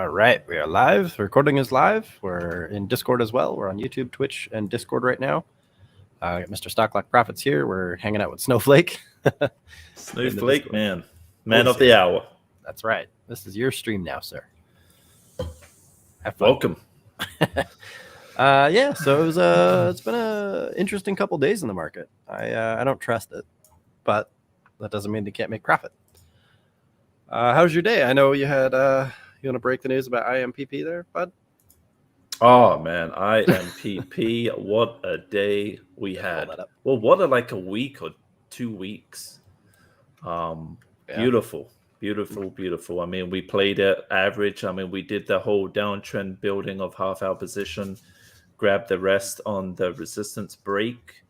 All right, we are live. The recording is live. We're in Discord as well. We're on YouTube, Twitch, and Discord right now. Got Mr.StockLockProfits here. We're hanging out with Snowflake. Snowflake, man of the hour. That's right. This is your stream now, sir. Have fun. Welcome. Yeah, so it's been an interesting couple days in the market. I don't trust it, but that doesn't mean they can't make profit. How's your day? I know you had you want to break the news about IMPP there, bud? Oh man, IMPP, what a day we had. Well, what a week or 2 weeks. Beautiful. I mean, we played at average. I mean, we did the whole downtrend building of half hour position, grabbed the rest on the resistance break,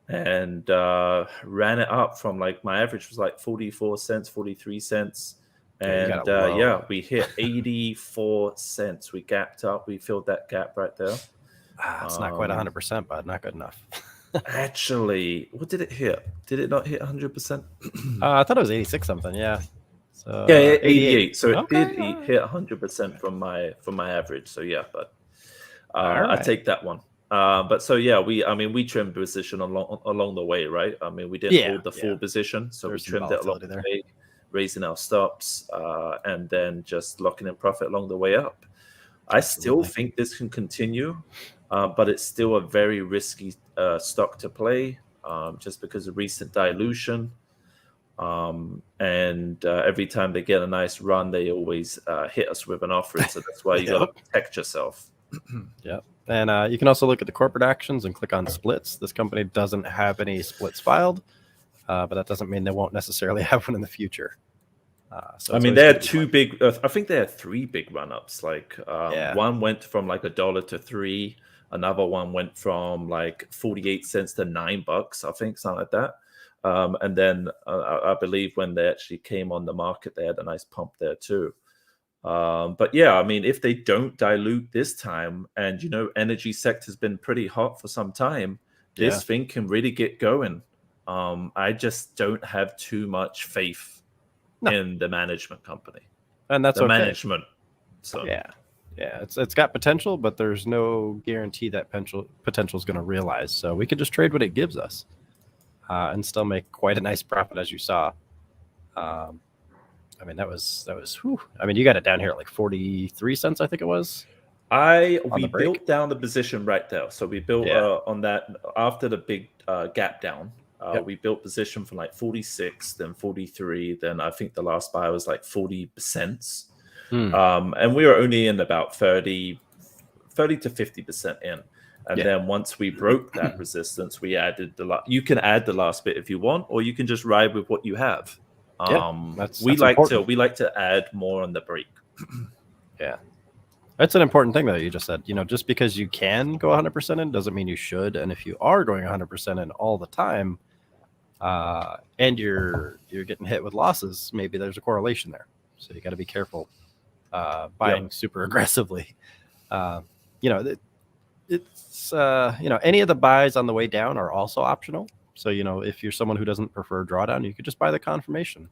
and ran it up from my average was like 44 cents, 43 cents. And we hit 84 cents. We gapped up. We filled that gap right there. It's not quite 100%, but not good enough. Actually, what did it hit? Did it not hit 100%? I thought it was 86 something. Yeah. So 88. So it did hit 100% from my average. So yeah, but right. I take that one. But so yeah, we trimmed position along the way, right? I mean, we didn't hold the full position, so we trimmed it along the way, raising our stops, and then just locking in profit along the way up. I still think this can continue, but it's still a very risky stock to play, just because of recent dilution. And every time they get a nice run, they always hit us with an offering. So that's why you got to protect yourself. Yep. And you can also look at the corporate actions and click on splits. This company doesn't have any splits filed, but that doesn't mean they won't necessarily have one in the future. So I mean, they had two big. I think they had three big run-ups. One went from $1 to $3. Another one went from 48 cents to $9. I think something like that. And then I believe when they actually came on the market, they had a nice pump there too. But yeah, I mean, if they don't dilute this time, and energy sector's been pretty hot for some time, this thing can really get going. I just don't have too much faith in the management company, and that's the management. So yeah, it's got potential, but there's no guarantee that potential is going to realize. So we could just trade what it gives us, and still make quite a nice profit, as you saw. I mean, that was. Whew. I mean, you got it down here at 43 cents, I think it was. We built down the position right there. So we built on that after the big gap down. We built position from 46, then 43, then I think the last buy was 40 cents. And we were only in about 30 to 50% in. And then once we broke that resistance, we added you can add the last bit if you want, or you can just ride with what you have. We like to add more on the break. Yeah. That's an important thing that you just said. Just because you can go 100% in doesn't mean you should. And if you are going 100% in all the time, and you're getting hit with losses, maybe there's a correlation there. So you got to be careful buying super aggressively. It's any of the buys on the way down are also optional. So if you're someone who doesn't prefer drawdown, you could just buy the confirmation.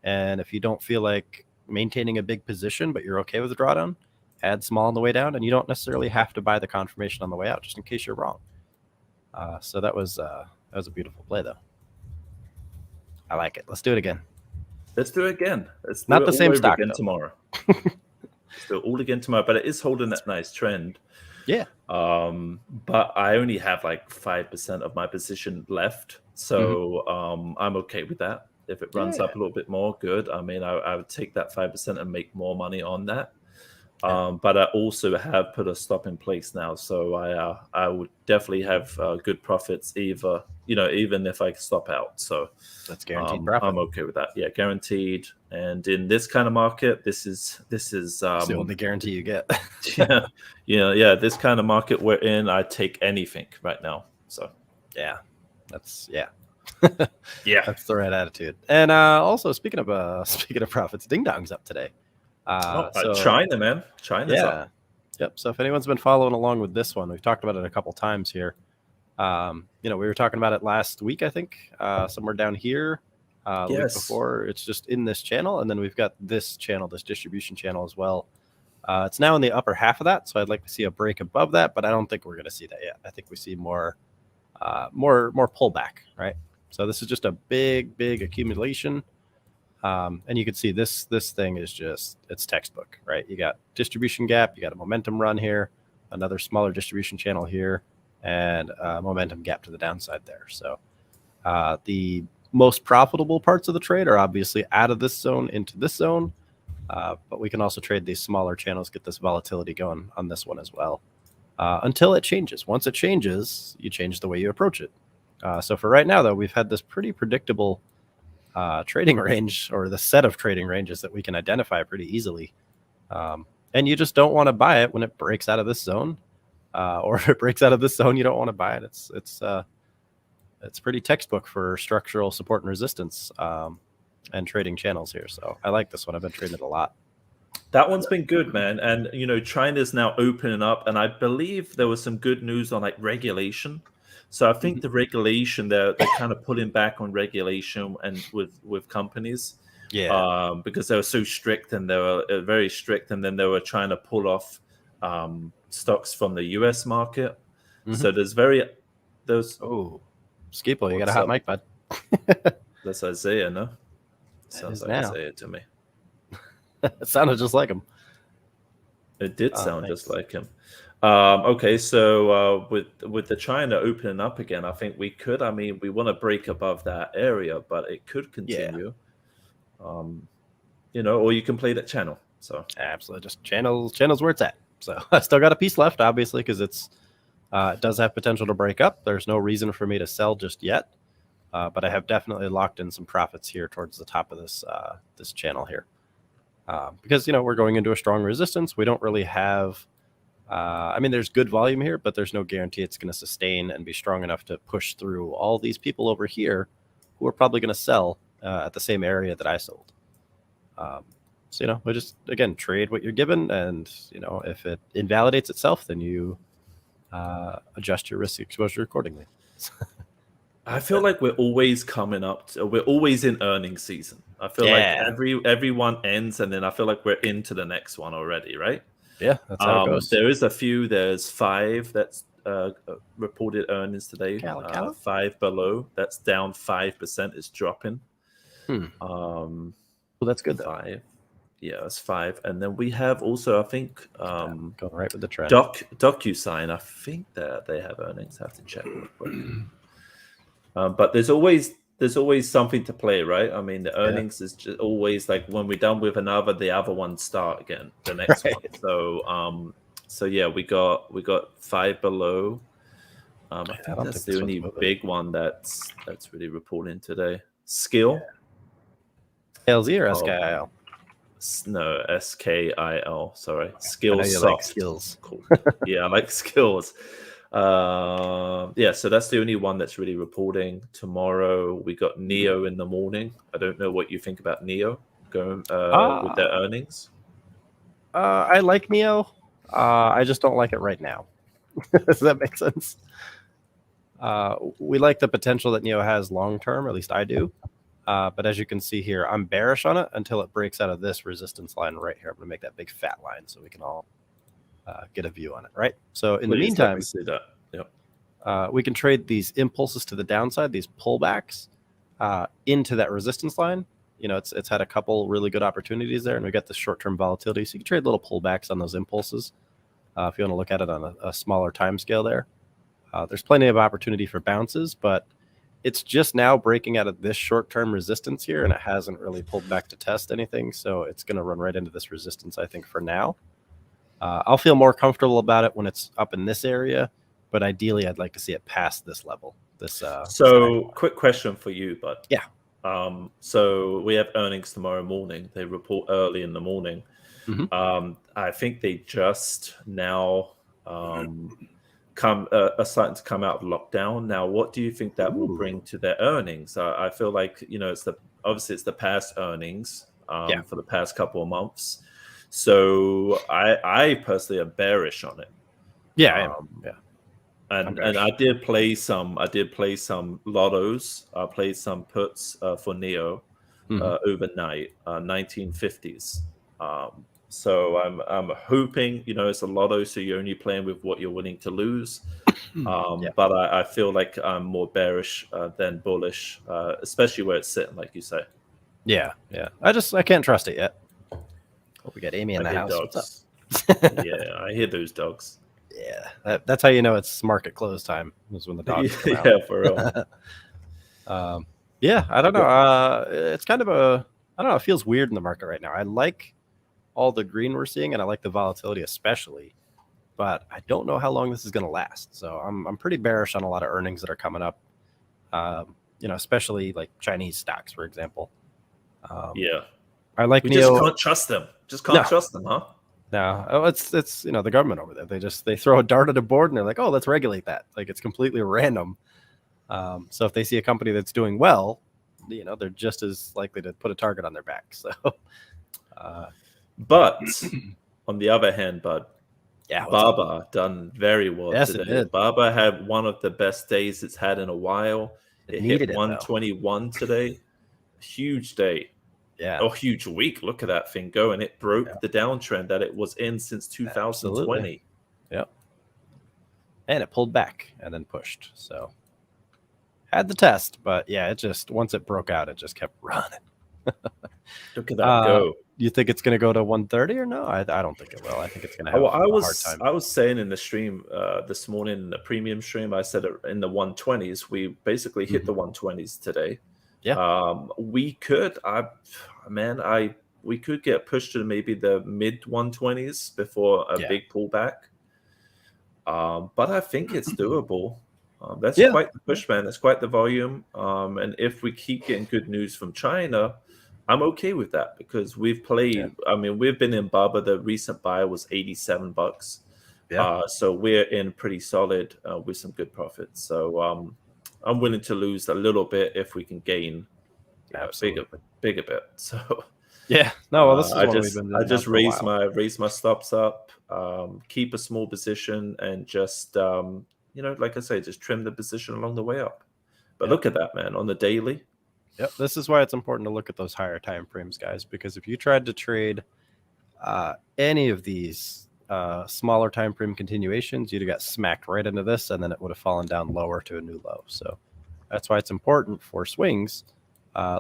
And if you don't feel like maintaining a big position, but you're okay with the drawdown, add small on the way down, and you don't necessarily have to buy the confirmation on the way out, just in case you're wrong. So that was a beautiful play, though. I like it. Let's do it again. Let's do it again. Let's not the same stock again tomorrow. Let's do it all again tomorrow. But it is holding that nice trend. Yeah. But I only have 5% of my position left, so I'm okay with that. If it runs up a little bit more, good. I mean, I would take that 5% and make more money on that. But I also have put a stop in place now, so I would definitely have good profits, even if I stop out. So that's guaranteed profit. I'm okay with that. Yeah, guaranteed. And in this kind of market, this is it's the only guarantee you get. This kind of market we're in, I take anything right now. So that's that's the right attitude. And also speaking of profits, Ding Dong's up today. China, man. China's up. Yep. So if anyone's been following along with this one, we've talked about it a couple times here. We were talking about it last week, I think, somewhere down here. The week before. It's just in this channel, and then we've got this channel, this distribution channel as well, It's now in the upper half of that, so I'd like to see a break above that, but I don't think we're going to see that yet. I think we see more pullback, right? So this is just a big accumulation, and you can see this thing is just, it's textbook, right? You got distribution gap, you got a momentum run here, another smaller distribution channel here, and a momentum gap to the downside there. So the most profitable parts of the trade are obviously out of this zone into this zone. But we can also trade these smaller channels, get this volatility going on this one as well, until it changes. Once it changes, you change the way you approach it. So for right now, though, we've had this pretty predictable trading range, or the set of trading ranges that we can identify pretty easily. And you just don't want to buy it when it breaks out of this zone, or if it breaks out of this zone, you don't want to buy it. It's pretty textbook for structural support and resistance. And trading channels here. So I like this one. I've been trading it a lot. That one's been good, man. And, China's now opening up. And I believe there was some good news on like regulation. So I think the regulation, they're kind of pulling back on regulation and with companies. Yeah. Because they were so strict, and they were very strict. And then they were trying to pull off stocks from the US market. So Oh, Skipo, you got a hot mic, bud. That's Isaiah, no? Sounds like Isaiah to me. It sounded just like him. It did sound just like him. Okay, so with the China opening up again, I think we could. I mean, we want to break above that area, but it could continue. Yeah. Or you can play that channel. So absolutely, just channels where it's at. So I still got a piece left, obviously, because it does have potential to break up. There's no reason for me to sell just yet. But I have definitely locked in some profits here towards the top of this channel here, because we're going into a strong resistance. We don't really have. I mean, there's good volume here, but there's no guarantee it's going to sustain and be strong enough to push through all these people over here, who are probably going to sell at the same area that I sold. So we just again trade what you're given, and if it invalidates itself, then you adjust your risk exposure accordingly. I feel like we're always we're always in earnings season. I feel like everyone ends, and then I feel like we're into the next one already, right? Yeah, that's how it goes. There's 5 that's reported earnings today. 5 below, that's down 5%. It's dropping. Well, that's good though. 5. Yeah, it's 5. And then we have also, I think, going right with the trend. DocuSign. I think that they have earnings. I have to check real quick. But there's always something to play, right? I mean, the earnings is just always like when we're done with another, the other ones start again, the next one. So yeah, we got 5 below. I think that's the only big one that's really reporting today. Skill. LZ or SKIL? No, SKIL. Sorry, Skills. Like skills. Cool. Yeah, I like skills. So that's the only one that's really reporting. Tomorrow we got Neo in the morning. I don't know what you think about Neo going with their earnings. I like Neo. I just don't like it right now. Does that make sense? We like the potential that Neo has long term, at least I do. But as you can see here, I'm bearish on it until it breaks out of this resistance line right here. I'm going to make that big fat line so we can all get a view on it, right? So in the meantime, see that. we can trade these impulses to the downside, these pullbacks into that resistance line. It's had a couple really good opportunities there, and we got the short-term volatility. So you can trade little pullbacks on those impulses if you want to look at it on a smaller time scale there. There's plenty of opportunity for bounces, but it's just now breaking out of this short-term resistance here, and it hasn't really pulled back to test anything. So it's going to run right into this resistance, I think, for now. I'll feel more comfortable about it when it's up in this area, but ideally I'd like to see it past this level. Quick question for you, bud. Yeah. So we have earnings tomorrow morning. They report early in the morning. I think they just now are starting to come out of lockdown. Now, what do you think that will bring to their earnings? I feel like it's the past earnings for the past couple of months. So I personally am bearish on it. Yeah, I am. Yeah. And I did play some lottos. I played some puts for Neo overnight, 1950s. So I'm hoping, it's a lotto, so you're only playing with what you're willing to lose. But I feel like I'm more bearish than bullish, especially where it's sitting, like you say. Yeah. I can't trust it yet. Hope we got Amy in I the hear house. dogs. What's up? Yeah, I hear those dogs. Yeah, that's how you know it's market close time, is when the dogs come out. Yeah, for real. Yeah, I don't know. It's kind of I don't know. It feels weird in the market right now. I like all the green we're seeing, and I like the volatility especially, but I don't know how long this is going to last. So I'm pretty bearish on a lot of earnings that are coming up. Especially like Chinese stocks, for example. Yeah, I like we Neo. just can't trust them. Just can't trust them, huh? No, it's the government over there. They throw a dart at a board and they're like, oh, let's regulate that. Like, it's completely random. So if they see a company that's doing well, they're just as likely to put a target on their back. So, but on the other hand, Bud, Baba done very well today. It did. Baba had one of the best days it's had in a while. It hit 121 today. Huge day. Yeah. Oh, huge week. Look at that thing go. And it broke the downtrend that it was in since 2020. Absolutely. Yep. And it pulled back and then pushed. So had the test, but yeah, it just, once it broke out, it just kept running. Look at that go. You think it's going to go to 130 or no? I don't think it will. I think it's going to have a hard time. I was saying in the stream this morning, in the premium stream, I said in the 120s, we basically hit the 120s today. Yeah. We could, we could get pushed to maybe the mid 120s before a big pullback. But I think it's doable. That's quite the push, man. That's quite the volume. And if we keep getting good news from China, I'm okay with that, because we've played. I mean, we've been in Baba. The recent buy was $87. Yeah. So we're in pretty solid with some good profits. So I'm willing to lose a little bit if we can gain a bigger bit. So yeah, no, well, this is I just raise my stops up, keep a small position, and just like I say, just trim the position along the way up. But look at that, man, on the daily. Yep, this is why it's important to look at those higher time frames, guys, because if you tried to trade any of these smaller time frame continuations, you'd have got smacked right into this, and then it would have fallen down lower to a new low. So that's why it's important for swings.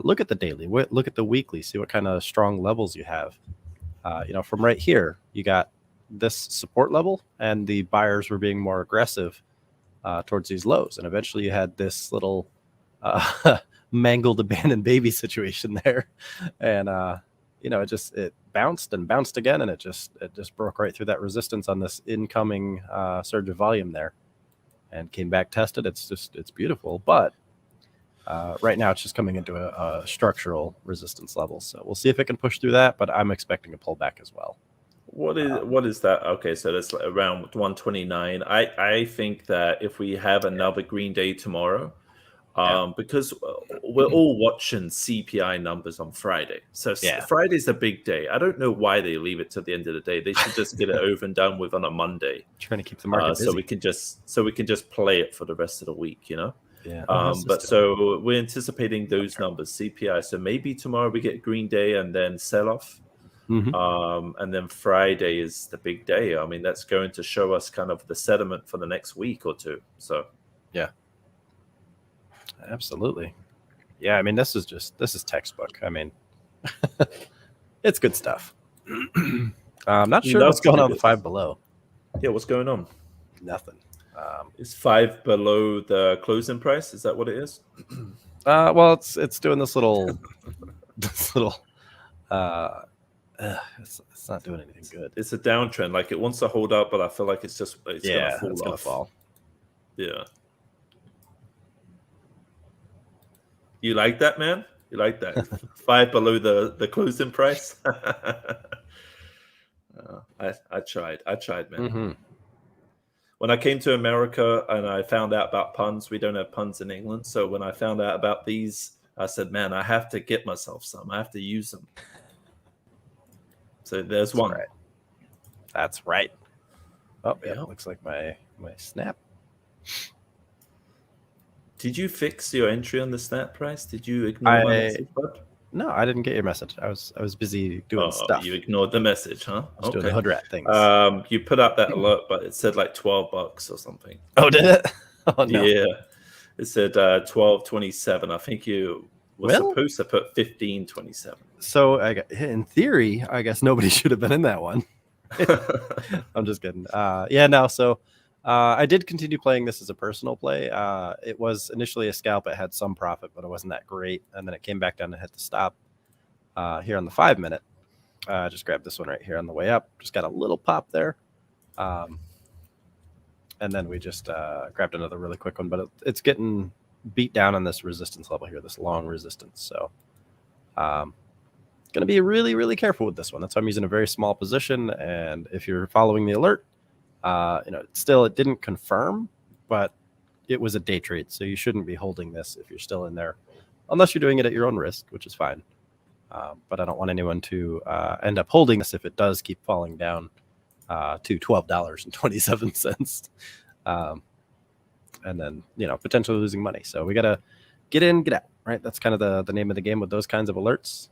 Look at the daily, look at the weekly, see what kind of strong levels you have. From right here, you got this support level, and the buyers were being more aggressive towards these lows, and eventually you had this little mangled abandoned baby situation there, and it bounced and bounced again, and it just broke right through that resistance on this incoming surge of volume there, and came back, tested. It's beautiful, but right now it's just coming into a structural resistance level. So we'll see if it can push through that, but I'm expecting a pullback as well. What is that? Okay, so that's around 129. I think that if we have another green day tomorrow, because we're all watching CPI numbers on Friday. So Friday's a big day. I don't know why they leave it to the end of the day. They should just get it over and done with on a Monday. Trying to keep the market busy. So we can just play it for the rest of the week, Yeah. But so we're anticipating those numbers, CPI. So maybe tomorrow we get green day and then sell off. And then Friday is the big day. I mean, that's going to show us kind of the sentiment for the next week or two. So yeah. Absolutely. Yeah, I mean, this is textbook. I mean, it's good stuff. I'm not sure what's going on with 5 below. Yeah, what's going on? Nothing. Is 5 below the closing price? Is that what it is? Well, it's doing this little it's not doing anything good. It's a downtrend. Like, it wants to hold up, but I feel like it's gonna fall. Yeah. You like that, man? You like that? 5 below the closing price? I tried, man. When I came to America and I found out about puns, we don't have puns in England. So when I found out about these, I said, man, I have to get myself some. I have to use them. So there's one. Right. That's right. Oh, yeah. Looks like my snap. Did you fix your entry on the snap price? Did you ignore my message, bud? No, I didn't get your message. I was busy doing stuff. You ignored the message, huh? I was doing the hood rat things. You put out that alert, but it said like $12 or something. Oh, did it? Oh no. Yeah, it said 12.27. I think you were supposed to put 15.27. So in theory, I guess nobody should have been in that one. I'm just kidding. Yeah, no. So I did continue playing this as a personal play. It was initially a scalp. It had some profit, but it wasn't that great. And then it came back down and hit the stop here on the 5 minute. Just grabbed this one right here on the way up. Just got a little pop there. And then we just grabbed another really quick one, but it's getting beat down on this resistance level here, this long resistance. So going to be really, really careful with this one. That's why I'm using a very small position. And if you're following the alert, it didn't confirm, but it was a day trade. So you shouldn't be holding this if you're still in there, unless you're doing it at your own risk, which is fine. But I don't want anyone to end up holding this if it does keep falling down to $12.27. And then, potentially losing money. So we got to get in, get out, right? That's kind of the name of the game with those kinds of alerts.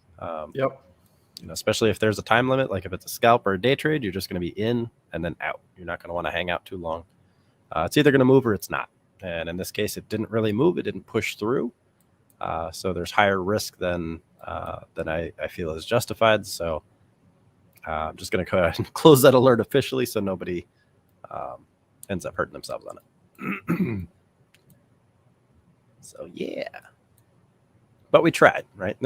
Yep. Especially if there's a time limit, like if it's a scalp or a day trade, you're just going to be in and then out. You're not going to want to hang out too long. It's either going to move or it's not. And in this case, it didn't really move. It didn't push through. So there's higher risk than I feel is justified. So I'm just going to go ahead and close that alert officially so nobody ends up hurting themselves on it. So, yeah. But we tried, right?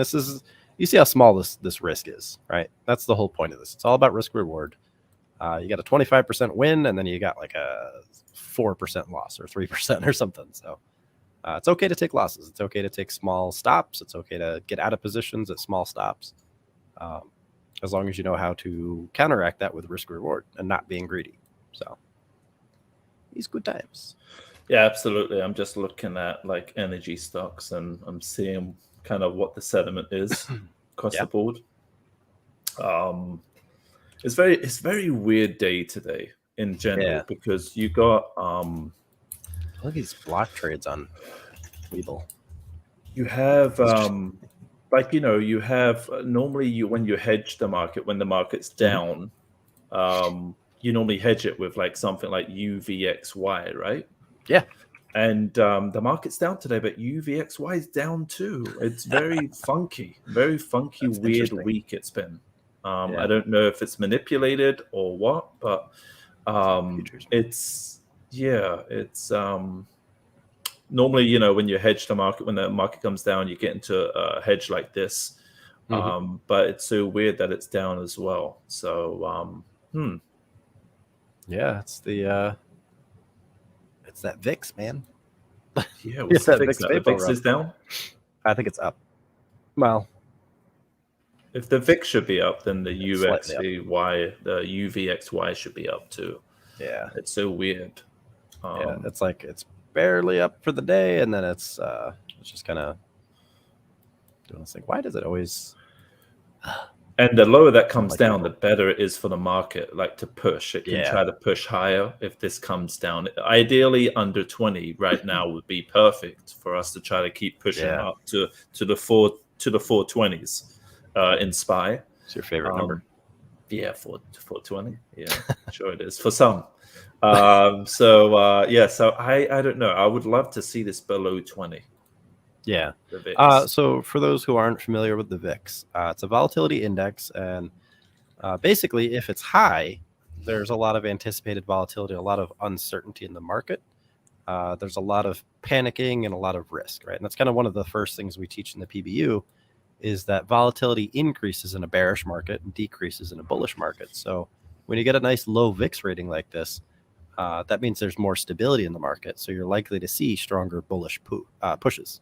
You see how small this risk is, right? That's the whole point of this. It's all about risk reward. You got a 25% win, and then you got like a 4% loss or 3% or something. So it's okay to take losses. It's okay to take small stops. It's okay to get out of positions at small stops, as long as you know how to counteract that with risk reward and not being greedy. So these good times. Yeah, absolutely. I'm just looking at like energy stocks, and I'm seeing kind of what the sentiment is across the board. It's very weird day today in general because you got look at these block trades on Webull. You have you have normally when you hedge the market when the market's down, you normally hedge it with like something like UVXY, right? Yeah. And the market's down today, but UVXY is down too. It's very funky, weird week it's been. I don't know if it's manipulated or what, but it's normally, when you hedge the market, when the market comes down, you get into a hedge like this. But it's so weird that it's down as well. So, yeah, it's it's that VIX, man. Yeah, what's the VIX? The VIX is down? I think it's up. Well, if the VIX should be up, then the UVXY should be up too. Yeah, it's so weird. It's like it's barely up for the day, and then it's just kind of doing this thing. Why does it always? And the lower that comes down, the better it is for the market, like to push. It can try to push higher if this comes down. Ideally, under 20 right now would be perfect for us to try to keep pushing up to the 420s in SPY. It's your favorite number? Yeah, 420. Yeah, sure it is for some. So I don't know. I would love to see this below 20. Yeah. So for those who aren't familiar with the VIX, it's a volatility index. And basically, if it's high, there's a lot of anticipated volatility, a lot of uncertainty in the market. There's a lot of panicking and a lot of risk, right? And that's kind of one of the first things we teach in the PBU is that volatility increases in a bearish market and decreases in a bullish market. So when you get a nice low VIX rating like this, that means there's more stability in the market. So you're likely to see stronger bullish pushes.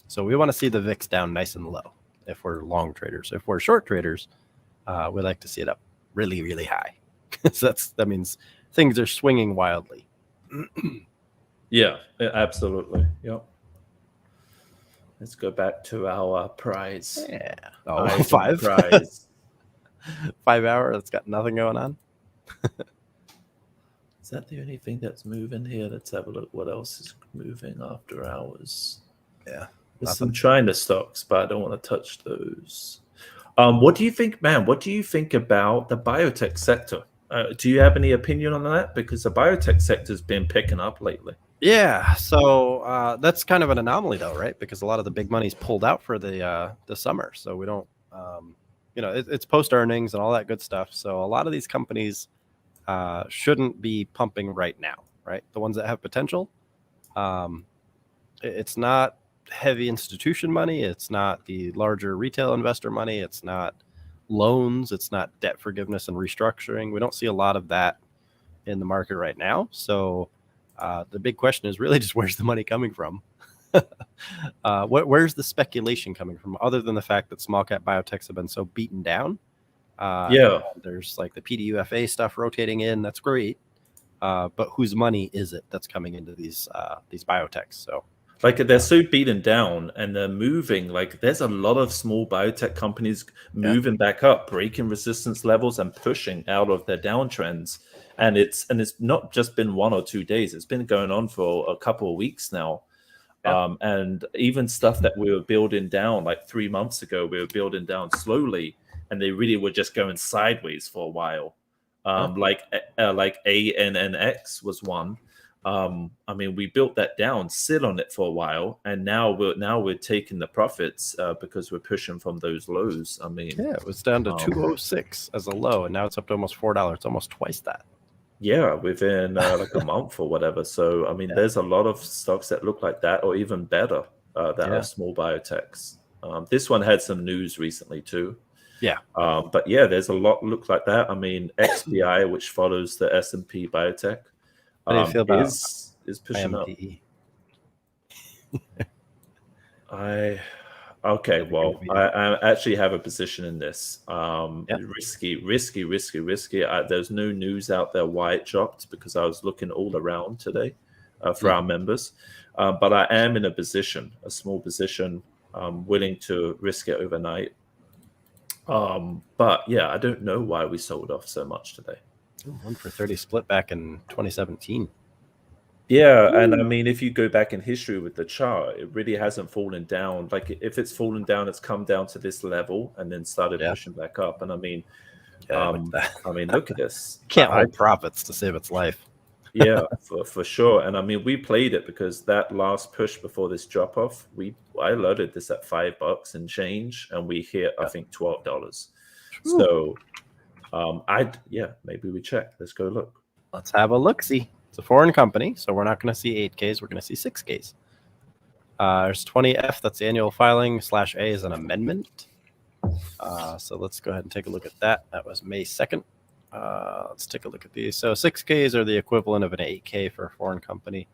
So we want to see the VIX down nice and low if we're long traders. If we're short traders, we like to see it up really, really high. So that means things are swinging wildly. Yeah, absolutely. Yep. Let's go back to our prize. Yeah. Five prize. 5 hour. That's got nothing going on. Is that the only thing that's moving here? Let's have a look. What else is moving after hours? Yeah. There's some China stocks, but I don't want to touch those. What do you think, man? What do you think about the biotech sector? Do you have any opinion on that? Because the biotech sector's been picking up lately. Yeah, so that's kind of an anomaly, though, right? Because a lot of the big money's pulled out for the summer, so we don't, it's post earnings and all that good stuff. So a lot of these companies shouldn't be pumping right now, right? The ones that have potential. It's not heavy institution money. It's not the larger retail investor money. It's not loans. It's not debt forgiveness and restructuring. We don't see a lot of that in the market right now. So the big question is really just where's the money coming from? Where's the speculation coming from, other than the fact that small cap biotechs have been so beaten down? There's like the PDUFA stuff rotating in. That's great. But whose money is it that's coming into these biotechs? So like they're so beaten down and they're moving. Like there's a lot of small biotech companies moving back up, breaking resistance levels and pushing out of their downtrends. And it's not just been 1 or 2 days. It's been going on for a couple of weeks now. And even stuff that we were building down like 3 months ago, we were building down slowly, and they really were just going sideways for a while. Like ANNX was one. I mean, we built that down, sit on it for a while, and now we're taking the profits because we're pushing from those lows. I mean, it was down to 206 as a low, and now it's up to almost $4. It's almost twice that. Yeah, within like a month or whatever. So, I mean, there's a lot of stocks that look like that, or even better, that are small biotechs. This one had some news recently too. Yeah. But yeah, there's a lot look like that. I mean, XBI, which follows the S&P biotech, how do you feel about is pushing IMDE? I actually have a position in this. Risky. There's no news out there why it dropped, because I was looking all around today for our members. But I am in a small position, willing to risk it overnight. But yeah, I don't know why we sold off so much today. 1 for 30 split back in 2017. Yeah, and I mean, if you go back in history with the chart, it really hasn't fallen down. Like if it's fallen down, it's come down to this level and then started pushing back up. And I mean, look at this. Can't hold profits to save its life. Yeah, for sure. And I mean, we played it because that last push before this drop off, I loaded this at $5 and change, and we hit I think $12. So maybe we check. Let's go look. Let's have a look-see. It's a foreign company, so we're not going to see 8Ks. We're going to see 6Ks. There's 20F. That's the annual filing. /A is an amendment. So let's go ahead and take a look at that. That was May 2nd. Let's take a look at these. So 6Ks are the equivalent of an 8K for a foreign company.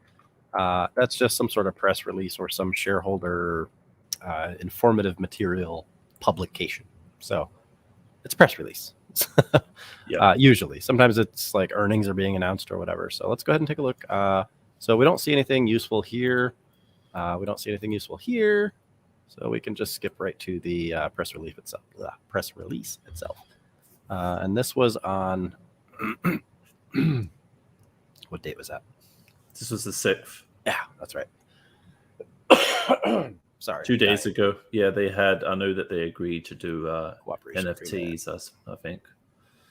That's just some sort of press release or some shareholder informative material publication. So it's a press release. Usually. Sometimes it's like earnings are being announced or whatever. So let's go ahead and take a look. So we don't see anything useful here. We don't see anything useful here. So we can just skip right to the press release itself. And this was on what date was that? This was the 6th. Yeah, that's right. Sorry. 2 days ago. Yeah, they had. I know that they agreed to do NFTs. I think.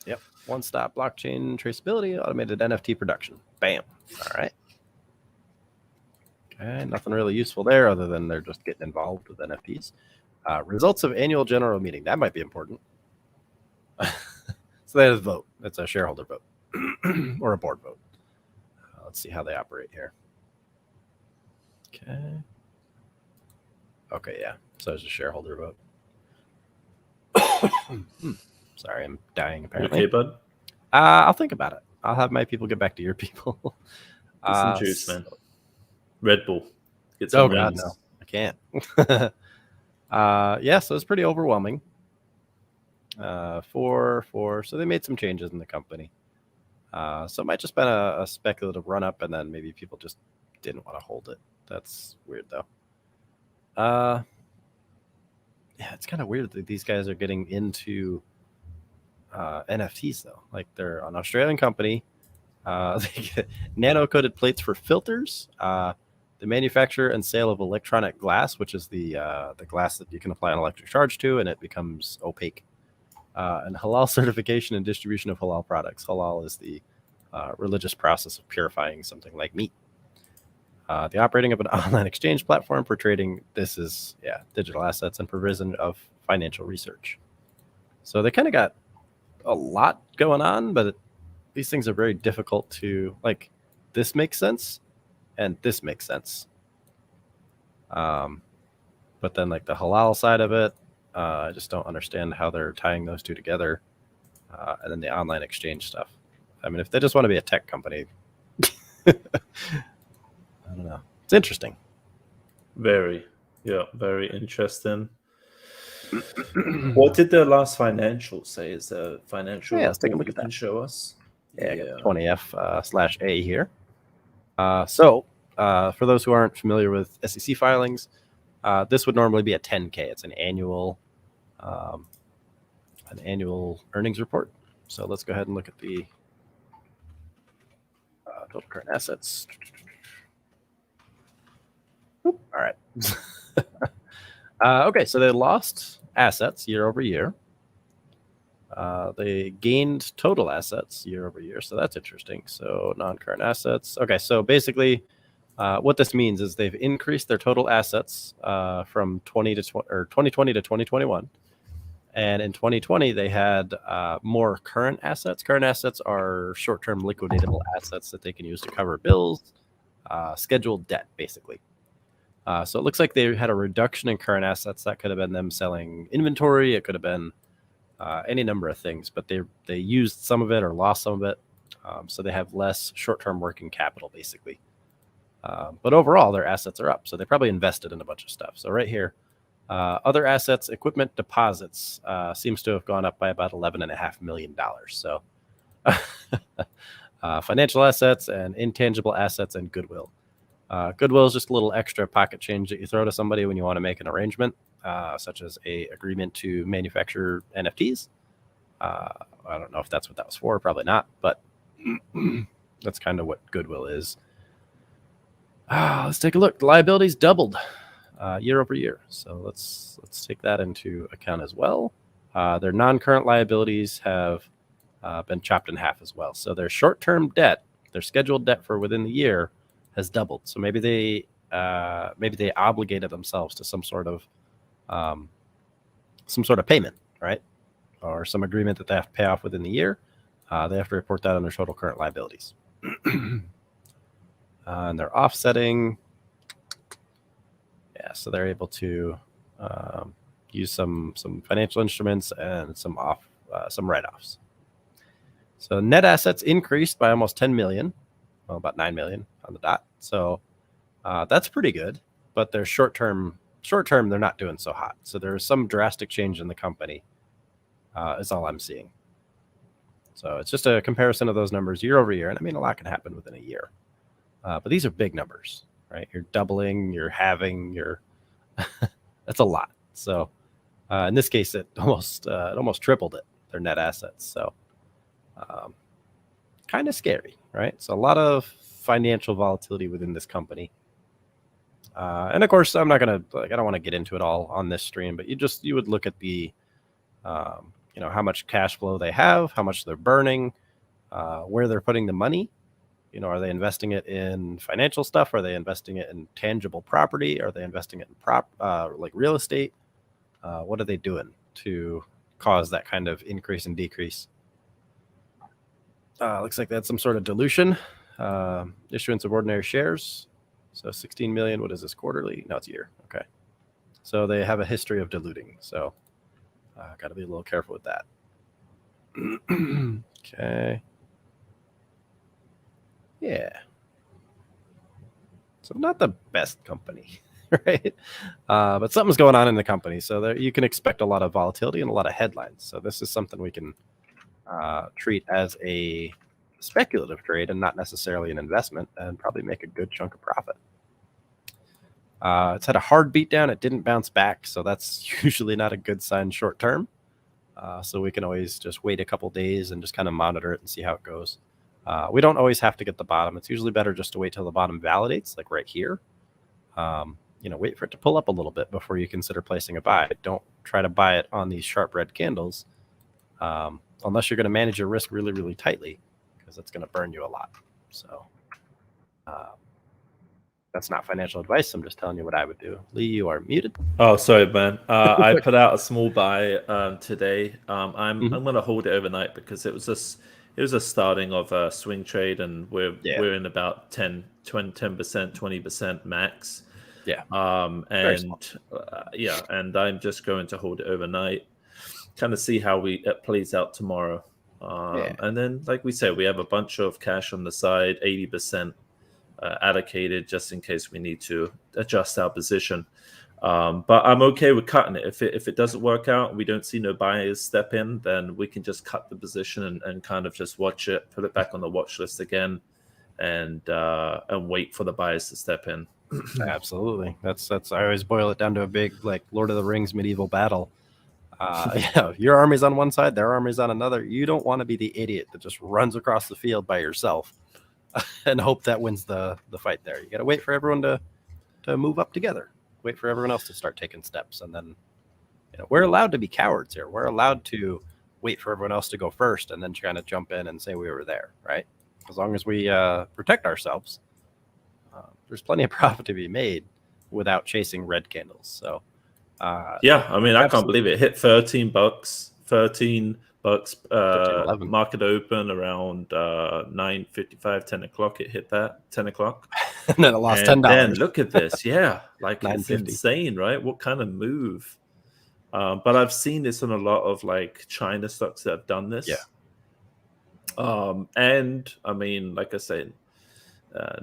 Yep. One-stop blockchain traceability, automated NFT production. Bam. All right. Okay. Nothing really useful there, other than they're just getting involved with NFTs. Results of annual general meeting. That might be important. So that is a vote. That's a shareholder vote or a board vote. Let's see how they operate here. Okay, yeah. So it's a shareholder vote. Sorry, I'm dying apparently. Okay, bud? I'll think about it. I'll have my people get back to your people. Get some juice, man. Red Bull. Get some God, no. I can't. So it's pretty overwhelming. 4. So they made some changes in the company. So it might just been a speculative run up, and then maybe people just didn't want to hold it. That's weird though. It's kind of weird that these guys are getting into NFTs though. Like they're an Australian company. They get nano-coated plates for filters. the manufacture and sale of electronic glass, which is the glass that you can apply an electric charge to, and it becomes opaque. And halal certification and distribution of halal products. Halal is the religious process of purifying something like meat. The operating of an online exchange platform for trading. This is digital assets and provision of financial research. So they kind of got a lot going on, but these things are very difficult to like. This makes sense, and this makes sense. But then like the halal side of it, I just don't understand how they're tying those two together. And then the online exchange stuff. I mean, if they just want to be a tech company, I don't know. It's interesting. Very interesting. What did the last financial say? Is the financial let's take a look you at that. Can show us? Yeah, 20F/A here. So for those who aren't familiar with SEC filings, this would normally be a 10K. It's an annual earnings report. So let's go ahead and look at the total current assets. All right. Okay, so they lost assets year over year. They gained total assets year over year, so that's interesting. So non-current assets. Okay, so basically, what this means is they've increased their total assets from 2020 to 2021, and in 2020 they had more current assets. Current assets are short-term liquidatable assets that they can use to cover bills, scheduled debt, basically. So it looks like they had a reduction in current assets. That could have been them selling inventory. It could have been any number of things, but they used some of it or lost some of it. So they have less short-term working capital, basically. But overall, their assets are up. So they probably invested in a bunch of stuff. So right here, other assets, equipment deposits seems to have gone up by about $11.5 million. So financial assets and intangible assets and goodwill. Goodwill is just a little extra pocket change that you throw to somebody when you want to make an arrangement, such as a agreement to manufacture NFTs. I don't know if that's what that was for, probably not, but that's kind of what goodwill is. Let's take a look. The liabilities doubled year over year, so let's take that into account as well. Their non-current liabilities have been chopped in half as well. So their short-term debt, their scheduled debt for within the year, has doubled. So maybe they obligated themselves to some sort of payment, right? Or some agreement that they have to pay off within the year. They have to report that on their total current liabilities. And they're offsetting. Yeah, so they're able to use some financial instruments and some write-offs. So net assets increased by almost 10 million. Well, about 9 million on the dot. So that's pretty good, but they're short term, they're not doing so hot. So there's some drastic change in the company is all I'm seeing. So it's just a comparison of those numbers year over year. And I mean, a lot can happen within a year, but these are big numbers, right? You're doubling, you're halving, that's a lot. So in this case, it almost tripled their net assets. So kind of scary, right? So a lot of financial volatility within this company. And of course, I'm not going to, I don't want to get into it all on this stream, but you would look at the, how much cash flow they have, how much they're burning, where they're putting the money. Are they investing it in financial stuff? Are they investing it in tangible property? Are they investing it in like real estate? What are they doing to cause that kind of increase and decrease? Looks like they had some sort of dilution, issuance of ordinary shares. So 16 million. What is this, quarterly? No, it's a year. Okay. So they have a history of diluting. So got to be a little careful with that. Okay. Yeah. So not the best company, right? But something's going on in the company. So there, you can expect a lot of volatility and a lot of headlines. So this is something we can treat as a speculative trade and not necessarily an investment, and probably make a good chunk of profit. It's had a hard beat down. It didn't bounce back. So that's usually not a good sign short term. So we can always just wait a couple days and just kind of monitor it and see how it goes. We don't always have to get the bottom. It's usually better just to wait till the bottom validates, like right here. Wait for it to pull up a little bit before you consider placing a buy. Don't try to buy it on these sharp red candles unless you're going to manage your risk really, really tightly, because it's going to burn you a lot. So that's not financial advice. I'm just telling you what I would do. Lee, you are muted. Oh, sorry, man. I put out a small buy today. I'm going to hold it overnight because it was a starting of a swing trade, and we're in about 10%, 20% max. Yeah. And I'm just going to hold it overnight, kind of see how it plays out tomorrow. And then, like we said, we have a bunch of cash on the side, 80% allocated just in case we need to adjust our position. But I'm okay with cutting it. If it doesn't work out, we don't see no buyers step in, then we can just cut the position and kind of just watch it, put it back on the watch list again, and wait for the buyers to step in. Absolutely. That's I always boil it down to a big, like, Lord of the Rings medieval battle. Your army's on one side, their army's on another. You don't want to be the idiot that just runs across the field by yourself and hope that wins the fight there. You got to wait for everyone to move up together. Wait for everyone else to start taking steps. And then, we're allowed to be cowards here. We're allowed to wait for everyone else to go first and then kind of jump in and say we were there, right? As long as we protect ourselves, there's plenty of profit to be made without chasing red candles. So, I can't believe it hit $13. $13 market open around 9:55, 10 o'clock. It hit that 10 o'clock. And then it lost $10. Then look at this. Yeah. Like, it's insane, right? What kind of move? But I've seen this on a lot of like China stocks that have done this. Yeah. And I mean, like I said,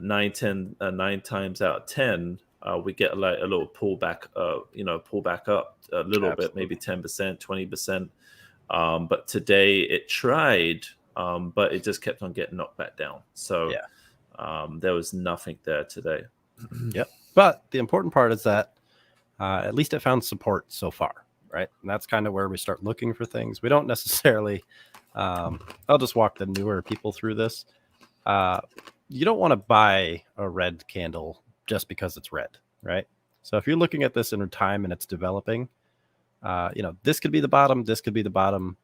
9 times out of 10, we get like a little pullback, pull back up a little bit, maybe 10%, 20%. But today it tried, but it just kept on getting knocked back down. So there was nothing there today. Yep. But the important part is that at least it found support so far, right? And that's kind of where we start looking for things. We don't necessarily, I'll just walk the newer people through this. You don't want to buy a red candle just because it's red, right? So if you're looking at this in time and it's developing, this could be the bottom, this could be the bottom,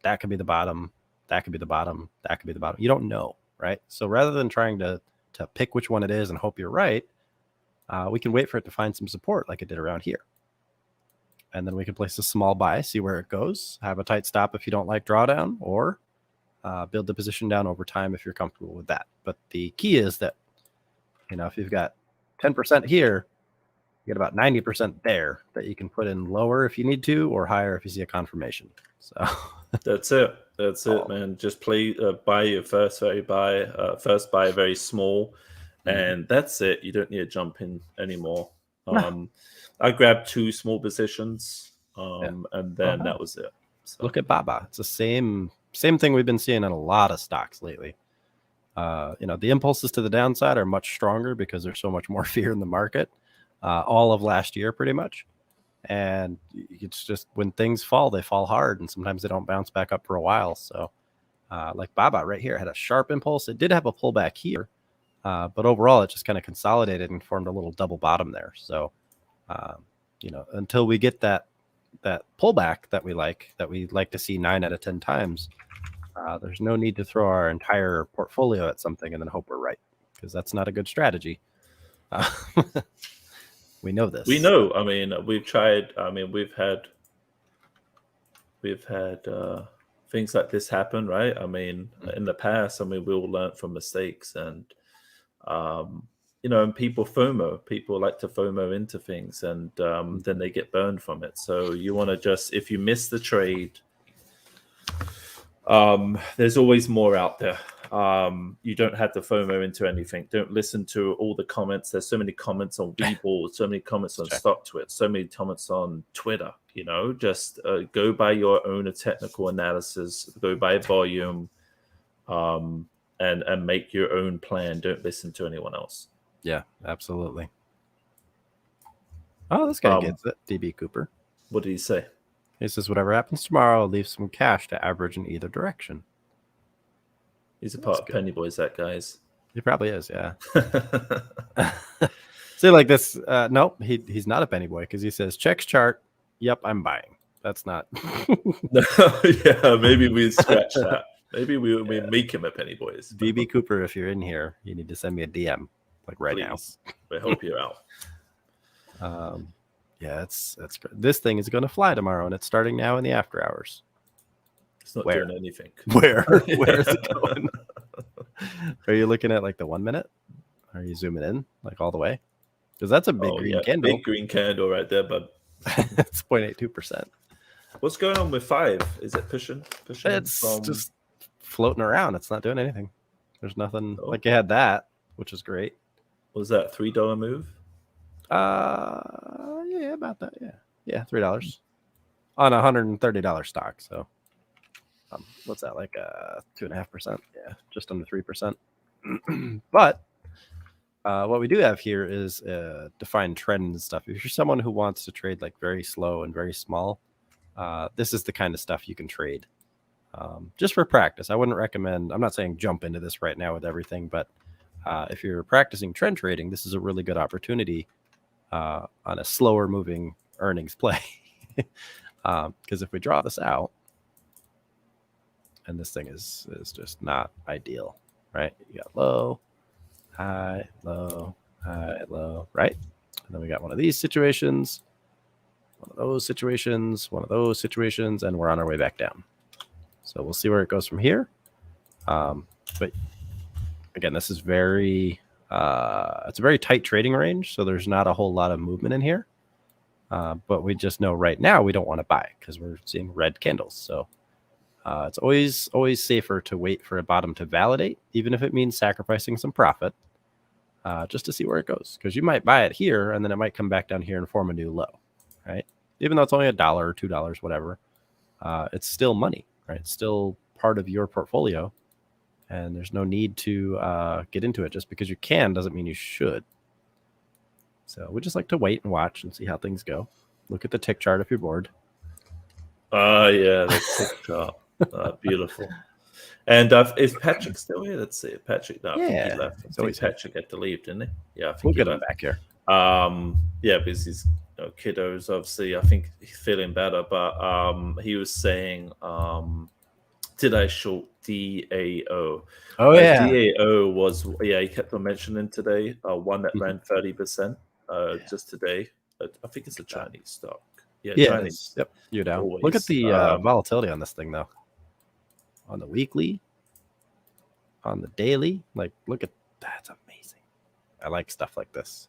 that could be the bottom, that could be the bottom, that could be the bottom. You don't know, right? So rather than trying to pick which one it is and hope you're right, we can wait for it to find some support like it did around here. And then we can place a small buy, see where it goes, have a tight stop if you don't like drawdown, or build the position down over time if you're comfortable with that. But the key is that, if you've got 10% here, you get about 90% there that you can put in lower if you need to, or higher if you see a confirmation. So that's it, man. Just buy your first buy very small, and that's it. You don't need to jump in anymore. I grabbed 2 small positions, and then that was it. So. Look at Baba. It's the same thing we've been seeing in a lot of stocks lately. The impulses to the downside are much stronger because there's so much more fear in the market. All of last year, pretty much. And it's just when things fall, they fall hard, and sometimes they don't bounce back up for a while. So like Baba right here had a sharp impulse. It did have a pullback here, but overall it just kind of consolidated and formed a little double bottom there. So until we get that pullback that we like to see 9 out of 10 times, there's no need to throw our entire portfolio at something and then hope we're right, because that's not a good strategy. We know this. We know. I mean, we've tried. I mean, we've had things like this happen, right? I mean, in the past, we all learned from mistakes, and and people like to FOMO into things, and then they get burned from it. So you want to just, if you miss the trade, there's always more out there. You don't have to FOMO into anything. Don't listen to all the comments. There's so many comments on Webull, so many comments on StockTwit, so many comments on Twitter. Just go by your own technical analysis, go by volume, and make your own plan. Don't listen to anyone else. Yeah, absolutely. Oh, this guy gets it. DB Cooper. What did he say? He says, whatever happens tomorrow, I'll leave some cash to average in either direction. He's a part of Pennybois, that guys. He probably is, yeah. See, like this. Nope, he's not a Pennybois because he says checks chart. Yep, I'm buying. That's not. Yeah, maybe we scratch that. Maybe we make him a Pennybois. DB Cooper, if you're in here, you need to send me a DM like right Please. We hope you're out. Yeah, that's good. This thing is going to fly tomorrow, and it's starting now in the after hours. It's not doing anything. Where is it going? Are you looking at like the 1 minute? Are you zooming in like all the way? Because that's a big green candle. Big green candle right there, but it's 0.82%. What's going on with 5? Is it pushing? It's just floating around. It's not doing anything. There's nothing. Like you had that, which is great. Was that $3 move? Yeah, about that. Yeah, $3 on $130 stock. So, what's that, like 2.5%? Yeah, just under 3%. But what we do have here is defined trend and stuff. If you're someone who wants to trade like very slow and very small, this is the kind of stuff you can trade just for practice. I wouldn't recommend. I'm not saying jump into this right now with everything, but if you're practicing trend trading, this is a really good opportunity on a slower moving earnings play. Because if we draw this out, and this thing is just not ideal, right? You got low, high, low, right? And then we got one of these situations, one of those situations, one of those situations, and we're on our way back down. So we'll see where it goes from here. But again, this is very, it's a very tight trading range, so there's not a whole lot of movement in here. But we just know right now we don't want to buy because we're seeing red candles. So it's always safer to wait for a bottom to validate, even if it means sacrificing some profit, just to see where it goes. Because you might buy it here, and then it might come back down here and form a new low, right? Even though it's only $1 or $2, whatever, it's still money, right? It's still part of your portfolio, and there's no need to get into it. Just because you can doesn't mean you should. So we just like to wait and watch and see how things go. Look at the tick chart if you're bored. Yeah, the tick chart. Beautiful. And is Patrick still here? Let's see. Patrick, no, I think he left. I think Patrick had to leave, didn't he? Yeah, I think we'll get him back here. Yeah, because he's kiddos, obviously. I think he's feeling better, but he was saying, did I short DAO? Oh, yeah. DAO was, he kept on mentioning today, one that ran 30% just today. I think it's a Chinese stock. Yeah, Chinese. Yep, you're down. Always. Look at the volatility on this thing, though. On the weekly, on the daily, like, look at that's amazing. I like stuff like this.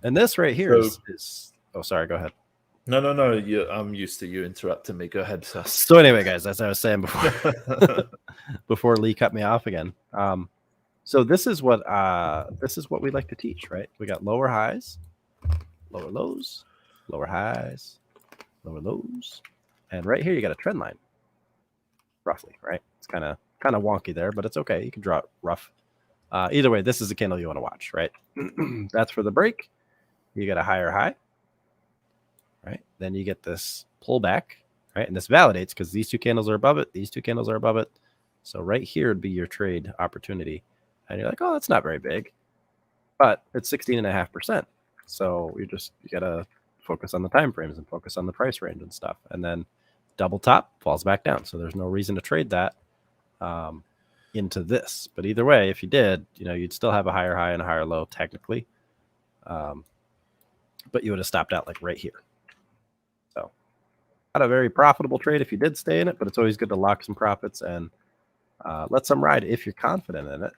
And this right here is oh, sorry, go ahead. No. I'm used to you interrupting me. Go ahead, sir. So anyway, guys, as I was saying before, before Lee cut me off again. So this is what we like to teach, right? We got lower highs, lower lows, lower highs, lower lows, and right here you got a trend line, roughly, right? It's kind of wonky there, but it's okay. You can draw it rough. Either way, this is the candle you want to watch, right? That's for the break. You get a higher high, right? Then you get this pullback, right? And this validates because these two candles are above it. These two candles are above it. So right here would be your trade opportunity. And you're like, oh, that's not very big, but it's 16.5%. So you got to focus on the time frames and focus on the price range and stuff. And then double top falls back down. So there's no reason to trade that into this. But either way, if you did, you'd still have a higher high and a higher low technically. But you would have stopped out like right here. So not a very profitable trade if you did stay in it, but it's always good to lock some profits and let some ride if you're confident in it.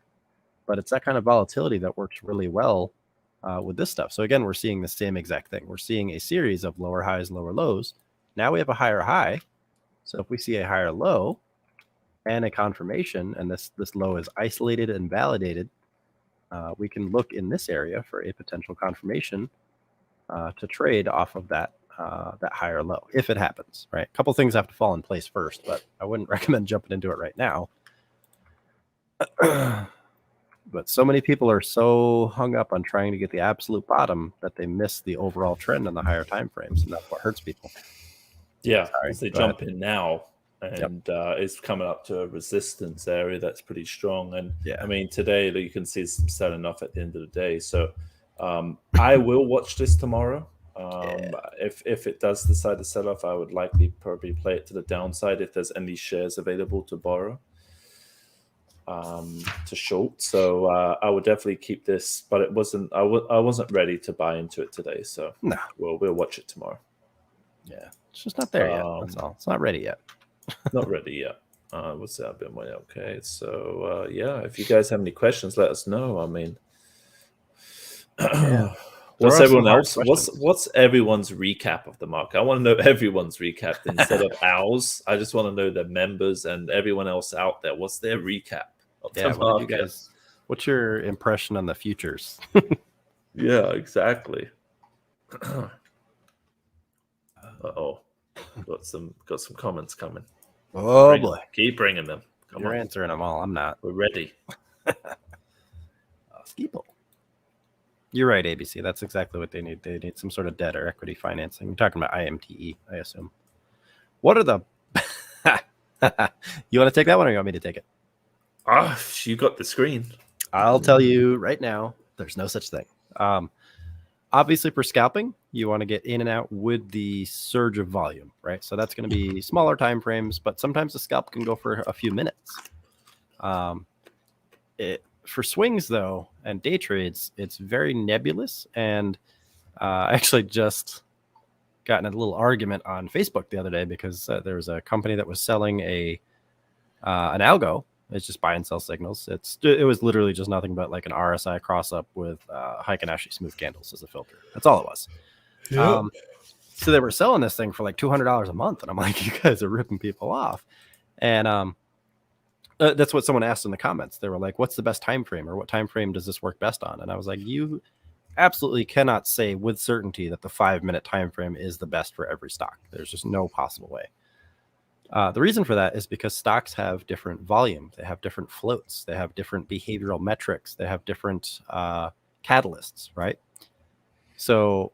But it's that kind of volatility that works really well with this stuff. So again, we're seeing the same exact thing. We're seeing a series of lower highs, lower lows. Now we have a higher high. So if we see a higher low and a confirmation, and this low is isolated and validated, we can look in this area for a potential confirmation to trade off of that higher low if it happens, right? A couple things have to fall in place first, but I wouldn't recommend jumping into it right now. But so many people are so hung up on trying to get the absolute bottom that they miss the overall trend on the higher time frames, and that's what hurts people. Yeah, as they jump in now, and it's coming up to a resistance area that's pretty strong. And I mean, today you can see some selling off at the end of the day. So I will watch this tomorrow. Yeah. If it does decide to sell off, I would likely probably play it to the downside if there's any shares available to borrow, to short. So I would definitely keep this, but it wasn't. I wasn't ready to buy into it today. So No. we'll watch it tomorrow. Yeah, it's just not there yet. That's all. It's not ready yet. Not ready yet. What's that been? Okay, so yeah, if you guys have any questions, let us know. I mean, Yeah. what's There are some everyone hard else? questions. What's everyone's recap of the market? I want to know everyone's recap instead of ours. I just want to know the members and everyone else out there. What's their recap of Yeah, the what did you market? guys? What's your impression on the futures? Yeah, exactly. Uh-oh. Got some comments coming. Oh boy, Keep bringing them. Come you're on. answering them all. I'm not. We're ready. Skeeple. You're right, ABC. That's exactly what they need. They need some sort of debt or equity financing. You're talking about IMTE, I assume. What are the? You want to take that one, or you want me to take it? You got the screen. I'll tell you right now. There's no such thing. Obviously, for scalping, you want to get in and out with the surge of volume, right? So that's going to be smaller time frames, but sometimes the scalp can go for a few minutes. For swings, though, and day trades, it's very nebulous. And I actually just got in a little argument on Facebook the other day because there was a company that was selling an algo. It's just buy and sell signals. It was literally just nothing but like an RSI cross up with Heikin-Ashi smooth candles as a filter. That's all it was. Yep. So they were selling this thing for like $200 a month, and I'm like, you guys are ripping people off. And that's what someone asked in the comments. They were like, "What's the best time frame, or what time frame does this work best on?" And I was like, "You absolutely cannot say with certainty that the 5-minute time frame is the best for every stock. There's just no possible way." The reason for that is because stocks have different volume, they have different floats, they have different behavioral metrics, they have different catalysts, right? So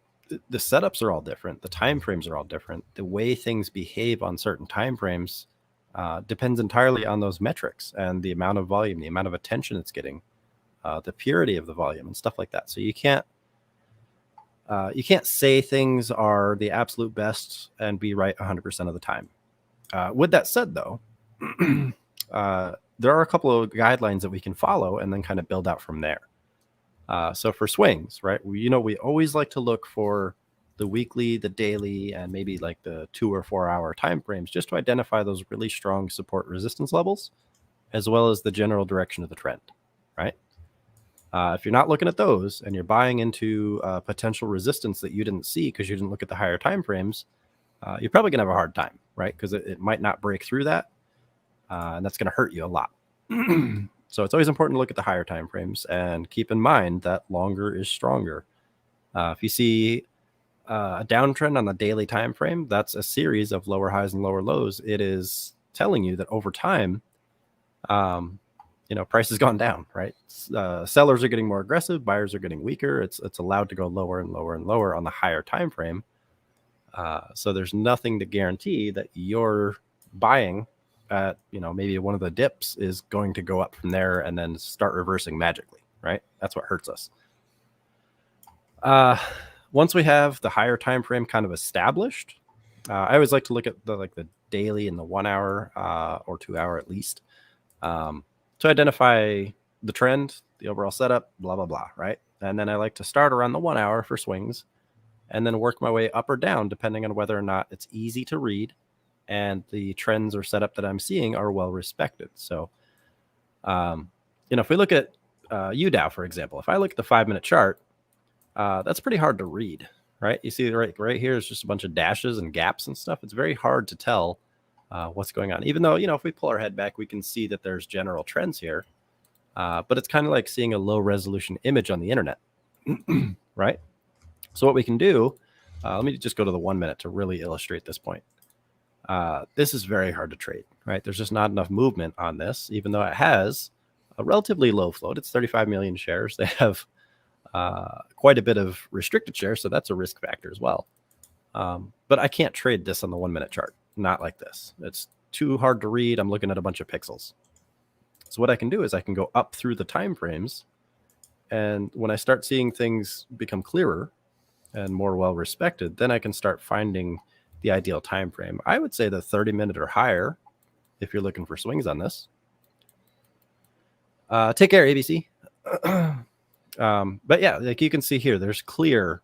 the setups are all different, the time frames are all different. The way things behave on certain time frames depends entirely on those metrics and the amount of volume, the amount of attention it's getting, the purity of the volume, and stuff like that. So you can't say things are the absolute best and be right 100% of the time. With that said, though, there are a couple of guidelines that we can follow and then kind of build out from there. So for swings, right, we always like to look for the weekly, the daily, and maybe like the 2 or 4 hour time frames just to identify those really strong support resistance levels, as well as the general direction of the trend, right? If you're not looking at those and you're buying into potential resistance that you didn't see because you didn't look at the higher time frames, you're probably going to have a hard time, right? Because it might not break through that, and that's going to hurt you a lot. So it's always important to look at the higher time frames and keep in mind that longer is stronger. If you see a downtrend on the daily time frame, that's a series of lower highs and lower lows. It is telling you that over time, price has gone down, right? Sellers are getting more aggressive, buyers are getting weaker. It's allowed to go lower and lower and lower on the higher time frame. So there's nothing to guarantee that you're buying at, maybe one of the dips is going to go up from there and then start reversing magically, right? That's what hurts us. Once we have the higher time frame kind of established, I always like to look at the daily and the 1 hour or 2 hour at least to identify the trend, the overall setup, blah, blah, blah, right? And then I like to start around the 1 hour for swings and then work my way up or down depending on whether or not it's easy to read and the trends or setup that I'm seeing are well respected. So, if we look at UDAO, for example, if I look at the 5-minute chart, that's pretty hard to read, right? You see right here is just a bunch of dashes and gaps and stuff. It's very hard to tell what's going on, even though, if we pull our head back, we can see that there's general trends here. But it's kind of like seeing a low resolution image on the internet, right? So what we can do, let me just go to the 1 minute to really illustrate this point. This is very hard to trade, right? There's just not enough movement on this, even though it has a relatively low float. It's 35 million shares. They have quite a bit of restricted shares, so that's a risk factor as well. But I can't trade this on the 1 minute chart, not like this. It's too hard to read. I'm looking at a bunch of pixels. So what I can do is I can go up through the time frames And when I start seeing things become clearer and more well respected, then I can start finding the ideal time frame. I would say the 30-minute or higher if you're looking for swings on this. Take care, ABC. But yeah, like you can see here, there's clear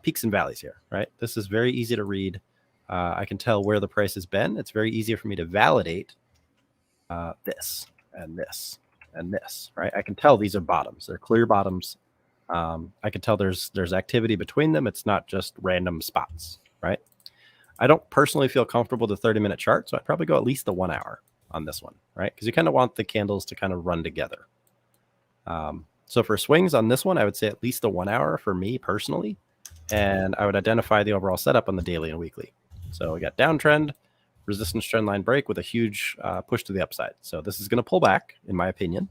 peaks and valleys here, right? This is very easy to read. I can tell where the price has been. It's very easy for me to validate this and this and this, right? I can tell these are bottoms. They're clear bottoms. I can tell there's activity between them. It's not just random spots, right? I don't personally feel comfortable with the 30-minute chart, so I'd probably go at least the 1 hour on this one, right? Because you kind of want the candles to kind of run together. So for swings on this one, I would say at least the 1 hour for me personally, and I would identify the overall setup on the daily and weekly. So we got downtrend, resistance trend line break with a huge push to the upside. So this is going to pull back, in my opinion,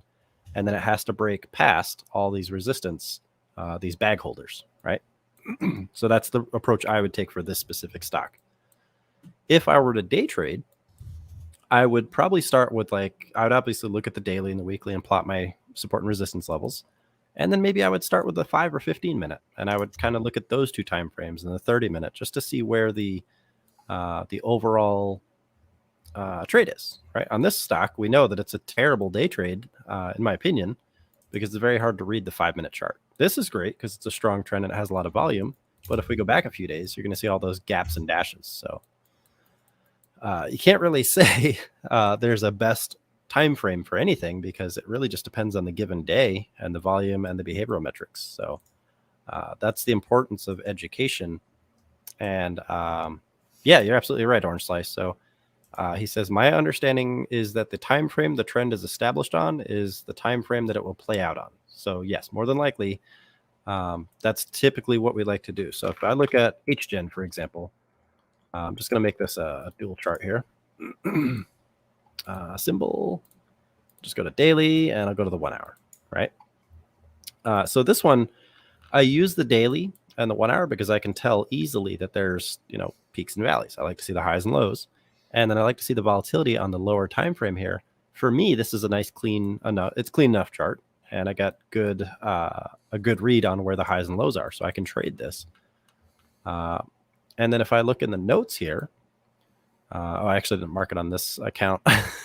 and then it has to break past all these resistance, these bag holders, right? So that's the approach I would take for this specific stock. If I were to day trade, I would probably start with I would obviously look at the daily and the weekly and plot my support and resistance levels. And then maybe I would start with the 5 or 15 minute, and I would kind of look at those two time frames and the 30 minute just to see where the overall trade is, right? On this stock, we know that it's a terrible day trade, in my opinion, because it's very hard to read the 5-minute chart. This is great because it's a strong trend and it has a lot of volume. But if we go back a few days, you're going to see all those gaps and dashes. So you can't really say there's a best time frame for anything because it really just depends on the given day and the volume and the behavioral metrics. So that's the importance of education. And yeah, you're absolutely right, Orange Slice. So he says, my understanding is that the time frame the trend is established on is the time frame that it will play out on. So yes, more than likely, that's typically what we like to do. So if I look at HGen, for example, I'm just going to make this a dual chart here. Symbol, just go to daily, and I'll go to the 1 hour, right? So this one, I use the daily and the 1 hour because I can tell easily that there's, peaks and valleys. I like to see the highs and lows. And then I like to see the volatility on the lower time frame here. For me, this is a nice clean enough chart, and I got a good read on where the highs and lows are, so I can trade this. And then if I look in the notes here, I actually didn't mark it on this account,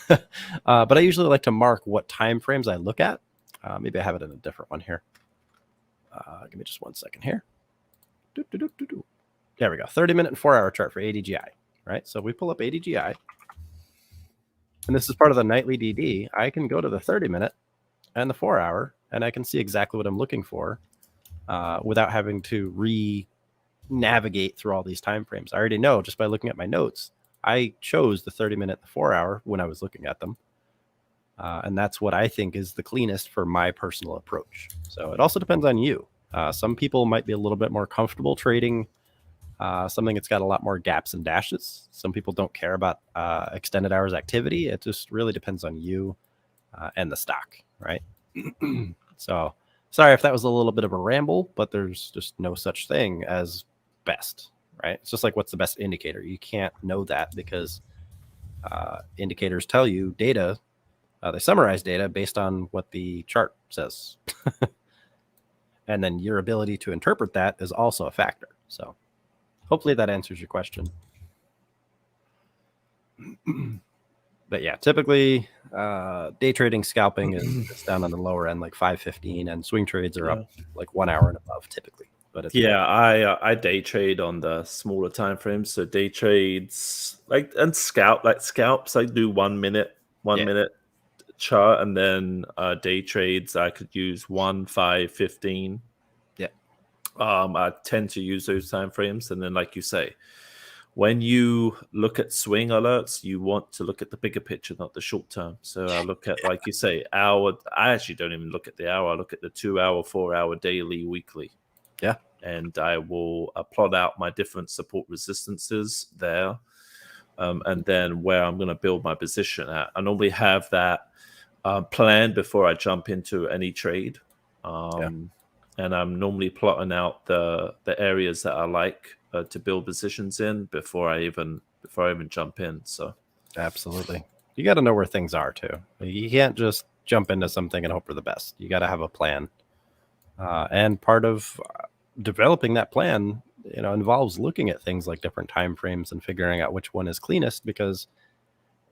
but I usually like to mark what time frames I look at. Maybe I have it in a different one here. Give me just 1 second here. There we go. 30-minute and 4-hour chart for ADGI. Right, so we pull up ADGI, and this is part of the nightly DD. I can go to the 30-minute and the 4-hour, and I can see exactly what I'm looking for without having to re-navigate through all these time frames. I already know just by looking at my notes. I chose the 30-minute, the 4-hour when I was looking at them, and that's what I think is the cleanest for my personal approach. So it also depends on you. Some people might be a little bit more comfortable trading something that's got a lot more gaps and dashes. Some people don't care about extended hours activity. It just really depends on you and the stock, right? So sorry if that was a little bit of a ramble, but there's just no such thing as best, right? It's just like, what's the best indicator? You can't know that because indicators tell you data. They summarize data based on what the chart says. And then your ability to interpret that is also a factor. So hopefully that answers your question. But yeah, typically day trading, scalping is down on the lower end, like 5.15, and swing trades are up like 1 hour and above typically. But it's I day trade on the smaller time frames. So day trades scalps, I do 1 minute, 1 minute chart, and then day trades I could use 1, 5, 15. I tend to use those time frames, and then like you say, when you look at swing alerts, you want to look at the bigger picture, not the short term. So I look at, like you say, hour. I actually don't even look at the hour. I look at the 2 hour, 4 hour, daily, weekly. Yeah. And I will plot out my different support resistances there, and then where I'm going to build my position at. I normally have that planned before I jump into any trade. And I'm normally plotting out the areas that I like to build positions in before I even jump in. So absolutely, you got to know where things are too. You can't just jump into something and hope for the best. You got to have a plan. And part of developing that plan, involves looking at things like different time frames and figuring out which one is cleanest, because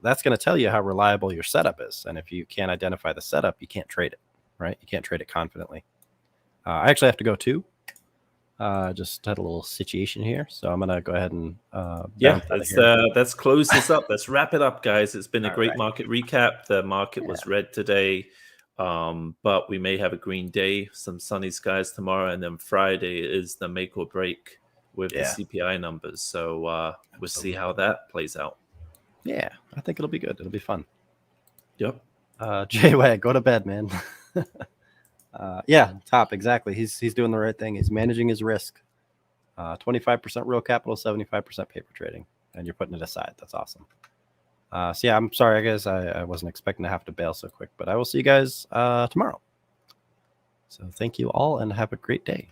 that's going to tell you how reliable your setup is. And if you can't identify the setup, you can't trade it, right? You can't trade it confidently. I actually have to go too. Just had a little situation here, so I'm gonna go ahead and let's close this up. Let's wrap it up, guys. It's been a great market recap. The market was red today, but we may have a green day, some sunny skies tomorrow, and then Friday is the make or break with the CPI numbers. So we'll see how that plays out. Yeah, I think it'll be good. It'll be fun. Yep. J-Wag, go to bed, man. Top, exactly. He's doing the right thing. He's managing his risk. 25% real capital, 75% paper trading, and you're putting it aside. That's awesome. I'm sorry, guys. I wasn't expecting to have to bail so quick, but I will see you guys tomorrow. So thank you all, and have a great day.